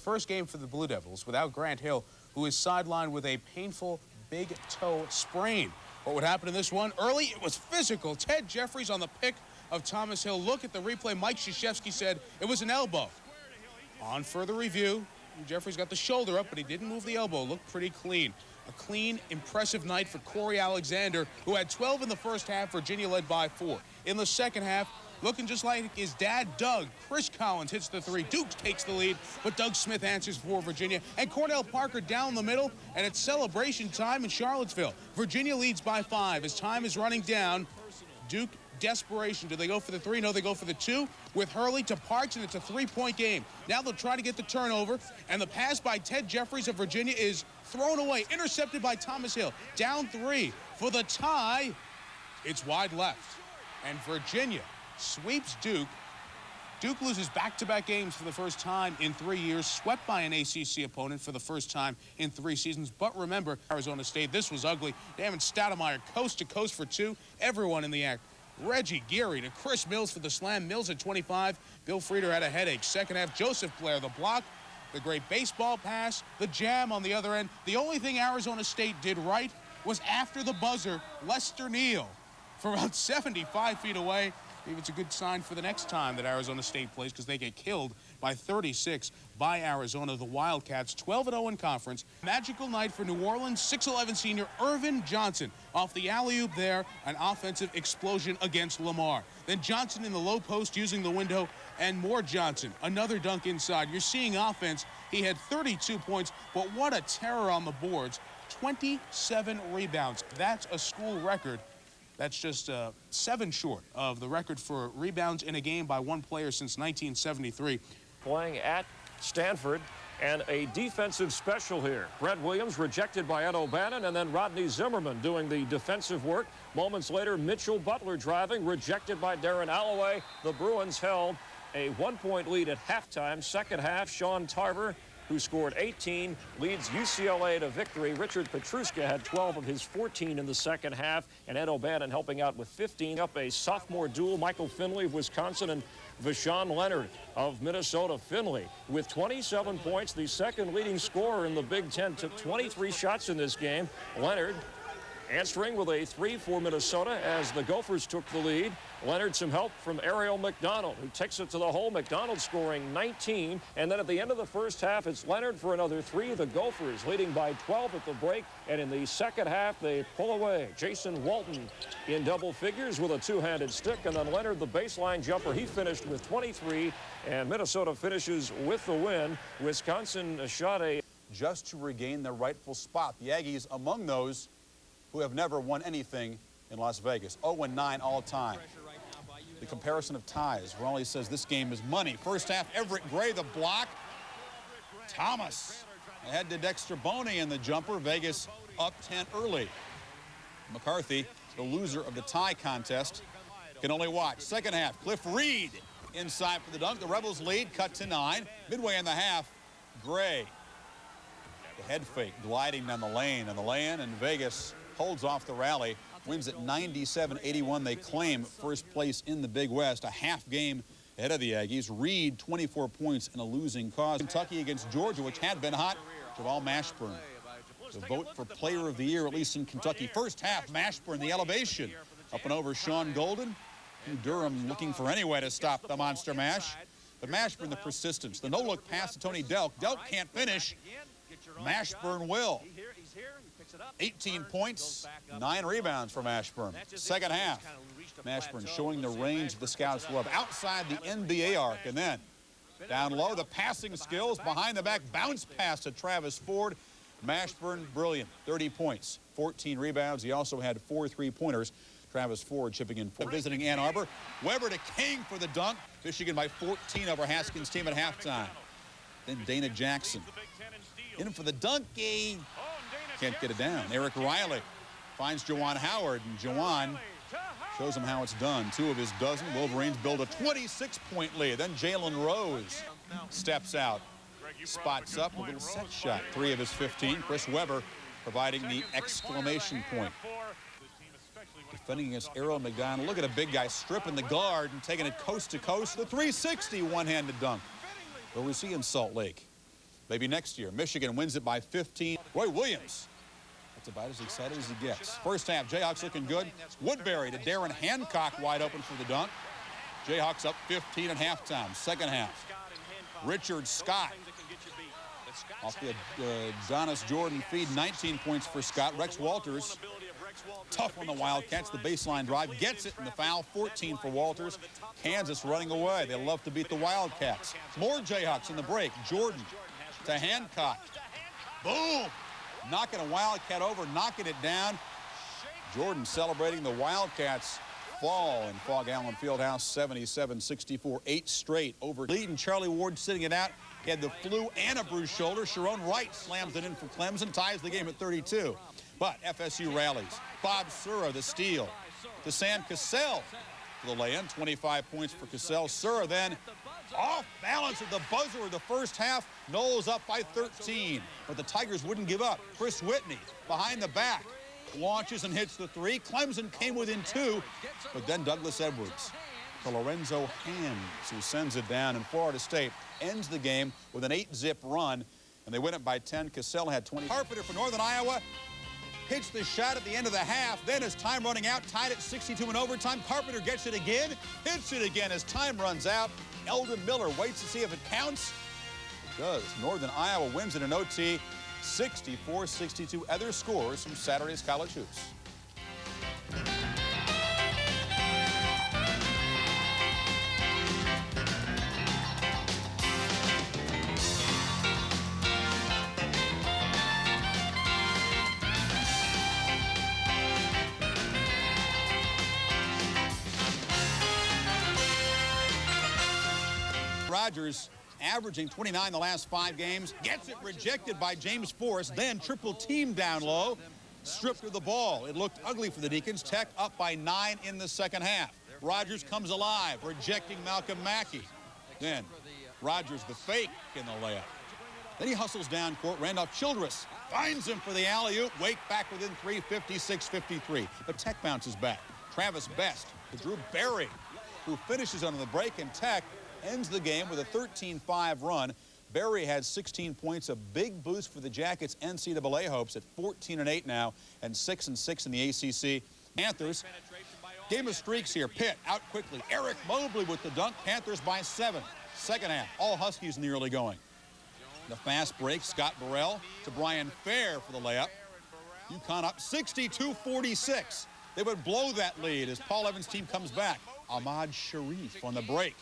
First game for the Blue Devils without Grant Hill, who is sidelined with a painful big toe sprain. What would happen in this one? Early, it was physical. Ted Jeffries on the pick of Thomas Hill. Look at the replay. Mike Krzyzewski said it was an elbow. On further review, Jeffries got the shoulder up, but he didn't move the elbow. Looked pretty clean. A clean, impressive night for Corey Alexander, who had 12 in the first half. Virginia led by 4. In the second half, looking just like his dad, Doug, Chris Collins hits the three. Duke takes the lead, but Doug Smith answers for Virginia. And Cornell Parker down the middle, and it's celebration time in Charlottesville. Virginia leads by 5 as time is running down. Duke, desperation. Do they go for the 3? No, they go for the 2 with Hurley to Parks, and it's a 3-point game. Now they'll try to get the turnover, and the pass by Ted Jeffries of Virginia is thrown away, intercepted by Thomas Hill. Down 3 for the tie. It's wide left, and Virginia sweeps Duke. Duke loses back-to-back games for the first time in 3 years, swept by an ACC opponent for the first time in 3 seasons. But remember, Arizona State, this was ugly. Damon Stoudemire coast to coast for 2. Everyone in the act. Reggie Geary to Chris Mills for the slam. Mills at 25. Bill Frieder had a headache. Second half, Joseph Blair, the block, the great baseball pass, the jam on the other end. The only thing Arizona State did right was after the buzzer, Lester Neal from about 75 feet away. Maybe it's a good sign for the next time that Arizona State plays, because they get killed by 36 by Arizona. The Wildcats 12-0 in conference. Magical night for New Orleans 6'11" senior Irvin Johnson. Off the alley-oop there, an offensive explosion against Lamar. Then Johnson in the low post using the window, and more Johnson. Another dunk inside. You're seeing offense. He had 32 points, but what a terror on the boards. 27 rebounds. That's a school record. That's just 7 short of the record for rebounds in a game by one player since 1973. Playing at Stanford, and a defensive special here. Brett Williams rejected by Ed O'Bannon, and then Rodney Zimmerman doing the defensive work. Moments later, Mitchell Butler driving, rejected by Darren Alloway. The Bruins held a 1-point lead at halftime. Second half, Sean Tarver, who scored 18, leads UCLA to victory. Richard Petruska had 12 of his 14 in the second half, and Ed O'Bannon helping out with 15. Up a sophomore duel, Michael Finley of Wisconsin and Vashawn Leonard of Minnesota. Finley with 27 points, the second leading scorer in the Big Ten, took 23 shots in this game. Leonard answering with a 3 for Minnesota as the Gophers took the lead. Leonard some help from Ariel McDonald, who takes it to the hole. McDonald scoring 19. And then at the end of the first half, it's Leonard for another 3. The Gophers leading by 12 at the break. And in the second half, they pull away. Jason Walton in double figures with a 2-handed stick. And then Leonard, the baseline jumper, he finished with 23. And Minnesota finishes with the win. Wisconsin shot a... just to regain their rightful spot. The Aggies among those who have never won anything in Las Vegas. 0-9 all time. The comparison of ties. Raleigh says this game is money. First half, Everett Gray, the block. Thomas ahead to Dexter Boney in the jumper. Vegas up 10 early. McCarthy, the loser of the tie contest, can only watch. Second half, Cliff Reed inside for the dunk. The Rebels lead, cut to 9. Midway in the half, Gray. The head fake gliding down the lane, and the lay-in, and Vegas holds off the rally. Wins at 97-81. They claim first place in the Big West, a half game ahead of the Aggies. Reed, 24 points in a losing cause. Kentucky against Georgia, which had been hot. Javal Mashburn, the vote for player of the year, at least in Kentucky. First half, Mashburn, the elevation. Up and over Sean Golden. Durham looking for any way to stop the Monster Mash. But Mashburn, the persistence. The no-look pass to Tony Delk. Delk can't finish. Mashburn will. 18 points, 9 rebounds for Mashburn. Second half, Mashburn showing the range the scouts love. Outside the NBA arc, and then down low, the passing skills, behind the back, bounce pass to Travis Ford. Mashburn, brilliant, 30 points, 14 rebounds. He also had 4 3-pointers. Travis Ford chipping in 4. Visiting Ann Arbor. Weber to King for the dunk. Michigan by 14 over Haskins' team at halftime. Then Dana Jackson in for the dunk. Can't get it down. Eric Riley finds Juwan Howard, and Juwan shows him how it's done. 2 of his dozen. Wolverines build a 26-point lead. Then Jalen Rose steps out, spots up a little set shot. 3 of his 15. Chris Webber providing the exclamation point. Defending against Errol McDonald. Look at a big guy stripping the guard and taking it coast to coast. The 360 one-handed dunk. What we see in Salt Lake. Maybe next year. Michigan wins it by 15. Roy Williams. That's about as excited as he gets. First half, Jayhawks looking good. Woodbury to Darren Hancock wide open for the dunk. Jayhawks up 15 at halftime. Second half. Richard Scott off the Adonis Jordan feed. 19 points for Scott. Rex Walters tough on the Wildcats. The baseline drive gets it in the foul. 14 for Walters. Kansas running away. They love to beat the Wildcats. More Jayhawks in the break. Jordan to Hancock. Boom! Knocking a Wildcat over, knocking it down. Jordan celebrating. The Wildcats fall in Fog Allen Fieldhouse, 77-64, 8 straight over lead. And Charlie Ward sitting it out. He had the flu and a bruised shoulder. Sharon Wright slams it in for Clemson, ties the game at 32. But FSU rallies. Bob Sura, the steal. To Sam Cassell for the lay-in. 25 points for Cassell. Sura then off balance at the buzzer of the first half. Knowles up by 13. But the Tigers wouldn't give up. Chris Whitney behind the back. Launches and hits the three. Clemson came within 2. But then Douglas Edwards to Lorenzo Hands, who sends it down. And Florida State ends the game with an 8-zip run. And they win it by 10. Cassell had 20. Carpenter for Northern Iowa hits the shot at the end of the half. Then as time running out, tied at 62 in overtime. Carpenter gets it again. Hits it again as time runs out. Eldon Miller waits to see if it counts. It does. Northern Iowa wins it in OT. 64-62. Other scores from Saturday's college hoops. Rogers averaging 29 the last 5 games, gets it rejected by James Forrest, then triple team down low, stripped of the ball. It looked ugly for the Deacons. Tech up by 9 in the second half. Rogers comes alive, rejecting Malcolm Mackey. Then Rogers the fake in the layup. Then he hustles down court. Randolph Childress finds him for the alley-oop. Wake back within 3, 56-53. But Tech bounces back. Travis Best to Drew Berry, who finishes on the break, and Tech ends the game with a 13-5 run. Berry had 16 points, a big boost for the Jackets' NCAA hopes at 14-8 now and 6-6 in the ACC. Panthers, game of streaks here. Pitt out quickly. Eric Mobley with the dunk. Panthers by 7. Second half, all Huskies in the early going. The fast break, Scott Burrell to Brian Fair for the layup. UConn up 62-46. They would blow that lead as Paul Evans' team comes back. Ahmad Sharif on the break.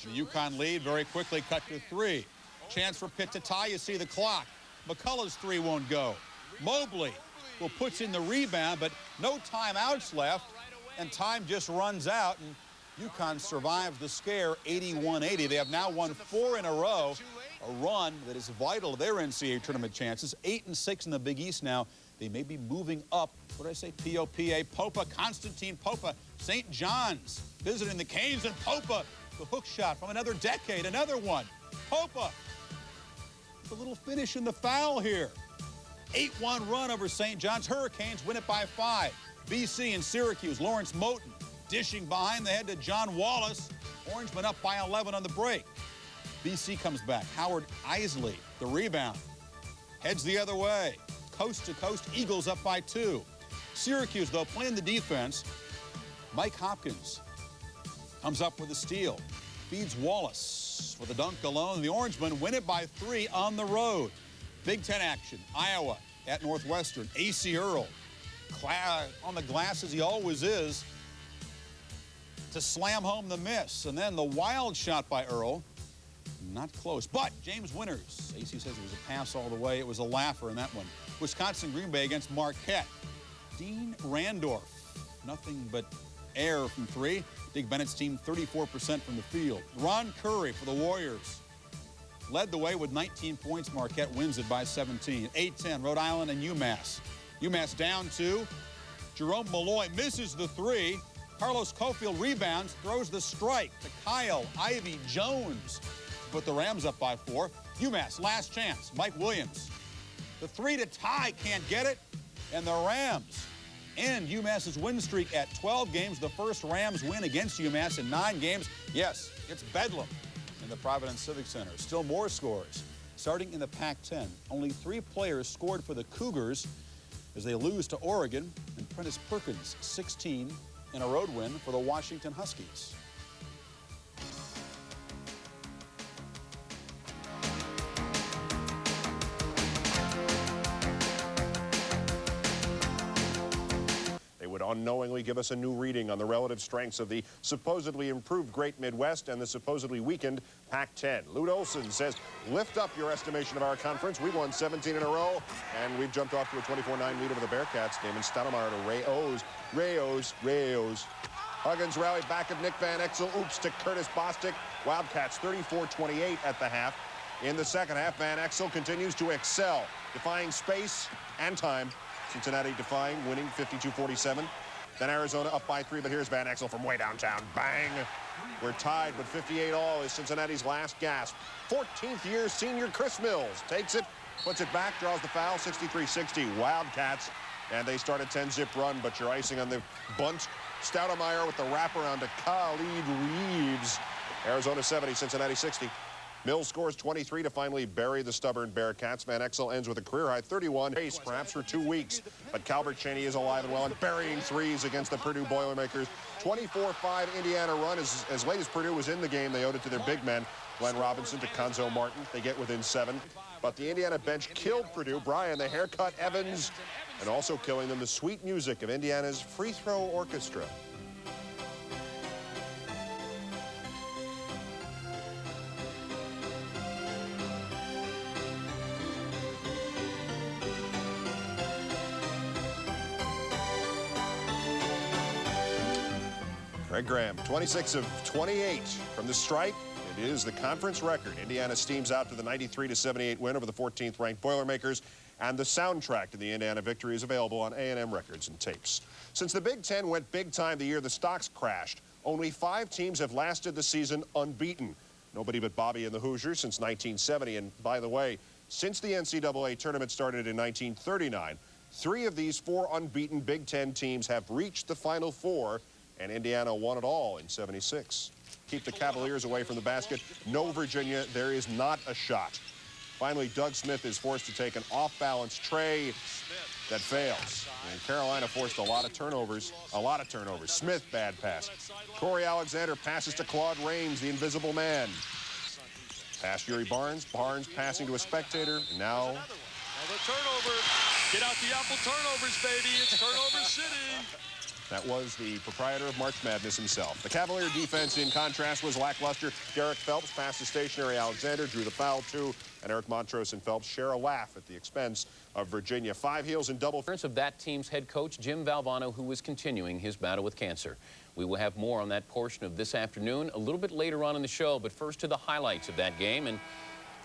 The UConn lead very quickly cut to 3. Chance for Pitt to tie. You see the clock. McCullough's 3 won't go. Mobley will puts in the rebound, but no timeouts left, and time just runs out, and UConn survives the scare 81-80. They have now won 4 in a row, a run that is vital to their NCAA tournament chances. 8-6 in the Big East now. They may be moving up. What did I say? P-O-P-A. Popa, Constantine Popa, St. John's visiting the Canes, and Popa, the hook shot from another decade, another one. Popa, the little finish in the foul here. 8-1 run over St. John's. Hurricanes win it by 5. BC and Syracuse. Lawrence Moten dishing behind the head to John Wallace. Orangemen up by 11 on the break. BC comes back. Howard Isley, the rebound. Heads the other way. Coast to coast, Eagles up by 2. Syracuse, though, playing the defense. Mike Hopkins comes up with a steal. Feeds Wallace for the dunk alone. The Orangemen win it by 3 on the road. Big Ten action. Iowa at Northwestern. A.C. Earl on the glass as he always is to slam home the miss. And then the wild shot by Earl. Not close. But James Winters. A.C. says it was a pass all the way. It was a laugher in that one. Wisconsin Green Bay against Marquette. Dean Randorf. Nothing but air from 3. Dick Bennett's team 34% from the field. Ron Curry for the Warriors led the way with 19 points. Marquette wins it by 17. 8-10, Rhode Island and UMass. UMass down 2. Jerome Malloy misses the 3. Carlos Cofield rebounds, throws the strike to Kyle Ivy Jones. Put the Rams up by 4. UMass, last chance. Mike Williams. The 3 to tie, can't get it. And the Rams end UMass's win streak at 12 games. The first Rams win against UMass in 9 games. Yes, it's bedlam in the Providence Civic Center. Still more scores. Starting in the Pac-10, only 3 players scored for the Cougars as they lose to Oregon, and Prentice Perkins, 16 in a road win for the Washington Huskies. Would unknowingly give us a new reading on the relative strengths of the supposedly improved Great Midwest and the supposedly weakened Pac-10. Lute Olson says, lift up your estimation of our conference. We won 17 in a row, and we've jumped off to a 24-9 lead over the Bearcats. Damon Stoudemire to Rayos. Huggins rallied back at Nick Van Exel. Oops to Curtis Bostic. Wildcats 34-28 at the half. In the second half, Van Exel continues to excel, defying space and time. Cincinnati defying, winning 52-47. Then Arizona up by 3, but here's Van Exel from way downtown. Bang! We're tied, but 58-all is Cincinnati's last gasp. 14th year senior Chris Mills takes it, puts it back, draws the foul, 63-60. Wildcats, and they start a 10-zip run, but you're icing on the bunt. Stoudemire with the wraparound to Khalid Reeves. Arizona 70, Cincinnati 60. Mills scores 23 to finally bury the stubborn Bearcats. Van Exel ends with a career-high 31 pace, perhaps for 2 weeks. But Calbert Cheney is alive and well and burying threes against the Purdue Boilermakers. 24-5 Indiana run. As late as Purdue was in the game, they owed it to their big men, Glenn Robinson to Conzo Martin. They get within 7. But the Indiana bench killed Purdue. Brian, the haircut, Evans, and also killing them the sweet music of Indiana's free throw orchestra. Greg Graham, 26 of 28 from the strike. It is the conference record. Indiana steams out to the 93-78 win over the 14th ranked Boilermakers, and the soundtrack to the Indiana victory is available on A&M records and tapes. Since the Big Ten went big time the year the stocks crashed, only 5 teams have lasted the season unbeaten. Nobody but Bobby and the Hoosiers since 1970. And by the way, since the NCAA tournament started in 1939, 3 of these 4 unbeaten Big Ten teams have reached the Final Four, and Indiana won it all in 76. Keep the Cavaliers away from the basket. No, Virginia, there is not a shot. Finally, Doug Smith is forced to take an off-balance tray that fails. And Carolina forced a lot of turnovers. Smith, bad pass. Corey Alexander passes to Claude Rains, the invisible man. Pass Yuri Barnes. Barnes passing to a spectator. Now Another turnover. Get out the apple turnovers, baby. It's turnover city. that was the proprietor of March Madness himself. The Cavalier defense, in contrast, was lackluster. Derek Phelps passed to stationary Alexander, drew the foul, too, and Eric Montrose and Phelps share a laugh at the expense of Virginia. 5 heels in double. Of that team's head coach, Jim Valvano, who is continuing his battle with cancer. We will have more on that portion of this afternoon a little bit later on in the show, but first to the highlights of that game. And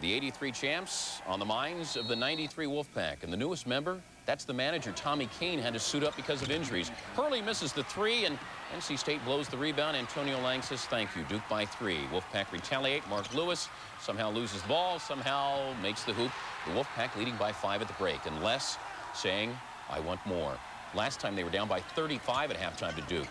the 83 champs on the minds of the 93 Wolfpack. And the newest member, that's the manager, Tommy Kane, had to suit up because of injuries. Hurley misses the 3, and NC State blows the rebound. Antonio Lang says thank you. Duke by 3. Wolfpack retaliate. Mark Lewis somehow loses the ball, somehow makes the hoop. The Wolfpack leading by 5 at the break. And Les saying, I want more. Last time they were down by 35 at halftime to Duke.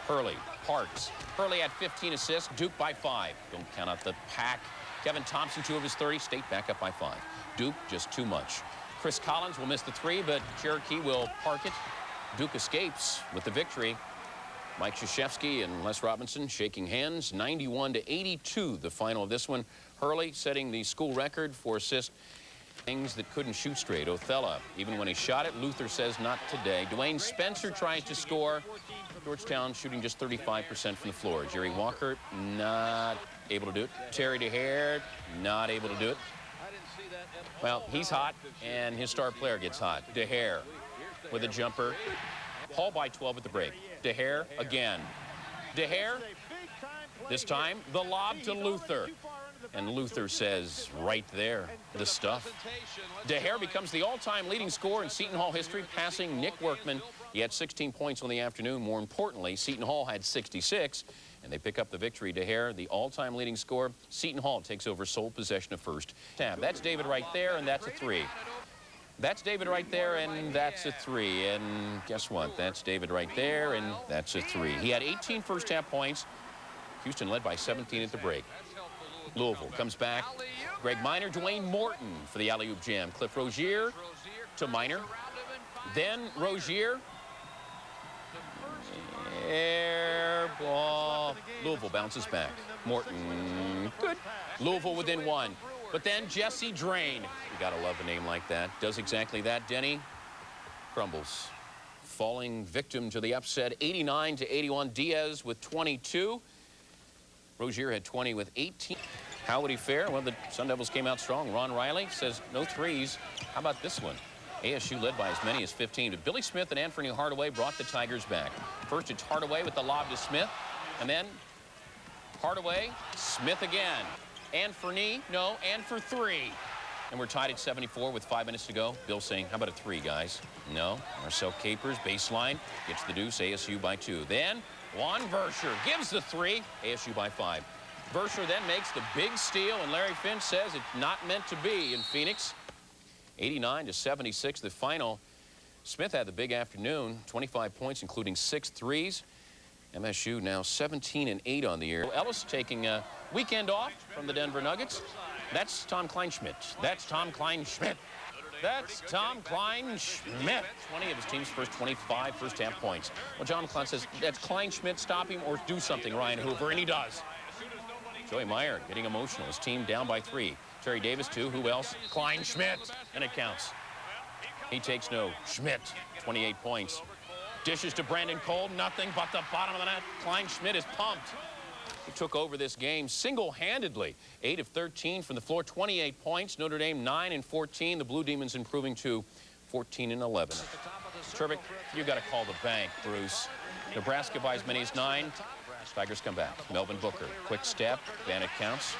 Hurley, Parks. Hurley had 15 assists. Duke by 5. Don't count out the pack. Kevin Thompson, 2 of his 30. State back up by 5. Duke, just too much. Chris Collins will miss the 3, but Cherokee will park it. Duke escapes with the victory. Mike Krzyzewski and Les Robinson shaking hands. 91-82, the final of this one. Hurley setting the school record for assists. Things that couldn't shoot straight. Othello, even when he shot it, Luther says not today. Dwayne Spencer tries to score. Georgetown shooting just 35% from the floor. Jerry Walker not able to do it. Terry DeHare not able to do it. Well, he's hot, and his star player gets hot. DeHare with a jumper. Hall by 12 at the break. DeHare again. DeHare, this time the lob to Luther. And Luther says, right there, the stuff. DeHare becomes the all-time leading scorer in Seton Hall history, passing Nick Workman. He had 16 points on the afternoon. More importantly, Seton Hall had 66, and they pick up the victory. DeHare, the all-time leading scorer. Seton Hall takes over sole possession of first. That's David right there, and that's a 3. That's David right there, and that's a 3. And guess what? That's David right there, and that's a 3. He had 18 first-half points. Houston led by 17 at the break. Louisville comes back. Greg Minor, Dwayne Morton for the alley-oop jam. Cliff Rozier to Minor. Then Rozier. Air ball. Louisville bounces back. Morton, good. Louisville within one. But then Jesse Drain. You gotta love a name like that. Does exactly that. Denny crumbles. Falling victim to the upset, 89-81. Diaz with 22. Rozier had 20 with 18. How would he fare? Well, the Sun Devils came out strong. Ron Riley says no threes. How about this one? ASU led by as many as 15, but Billy Smith and Anthony Hardaway brought the Tigers back. First, it's Hardaway with the lob to Smith, and then Hardaway, Smith again. And for knee, no, and for three. And we're tied at 74 with 5 minutes to go. Bill saying, how about a three, guys? No. Marcel Capers, baseline, gets the deuce, ASU by 2. Then Juan Verscher gives the three, ASU by 5. Verscher then makes the big steal, and Larry Finch says it's not meant to be in Phoenix. 89-76, the final. Smith had the big afternoon, 25 points, including 6 threes. MSU now 17-8 on the year. Ellis taking a weekend off from the Denver Nuggets. That's Tom Kleinschmidt. That's Tom Kleinschmidt. That's Tom Kleinschmidt. 20 of his team's first 25 first-half points. Well, John Klein says, that's Kleinschmidt, stop him or do something, Ryan Hoover, and he does. Joey Meyer getting emotional. His team down by 3. Terry Davis, 2. Who else? Kleinschmidt. And it counts. He takes no. Schmidt, 28 points. Dishes to Brandon Cole. Nothing but the bottom of the net. Kleinschmidt is pumped. He took over this game single-handedly. 8 of 13 from the floor, 28 points. Notre Dame 9 and 14. The Blue Demons improving to 14 and 11. Turbic, you got to call the bank, Bruce. Nebraska by as many as 9. Tigers come back. Melvin Booker, quick step. Bandit counts.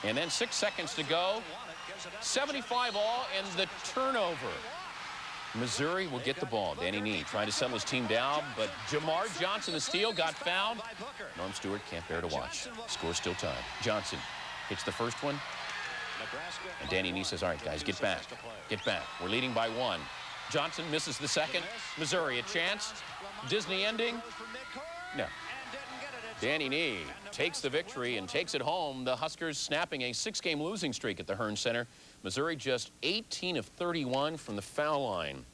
And then 6 seconds to go. 75 all and the turnover. Missouri will get the ball. Danny Nee trying to settle his team down, but Jamar Johnson, the steal, got fouled. Norm Stewart can't bear to watch. Score still tied. Johnson hits the first one. And Danny Nee says, all right, guys, get back. Get back. We're leading by 1. Johnson misses the second. Missouri a chance. Disney ending. No. Danny Nee takes the victory and takes it home. The Huskers snapping a 6-game losing streak at the Hearn Center. Missouri just 18 of 31 from the foul line.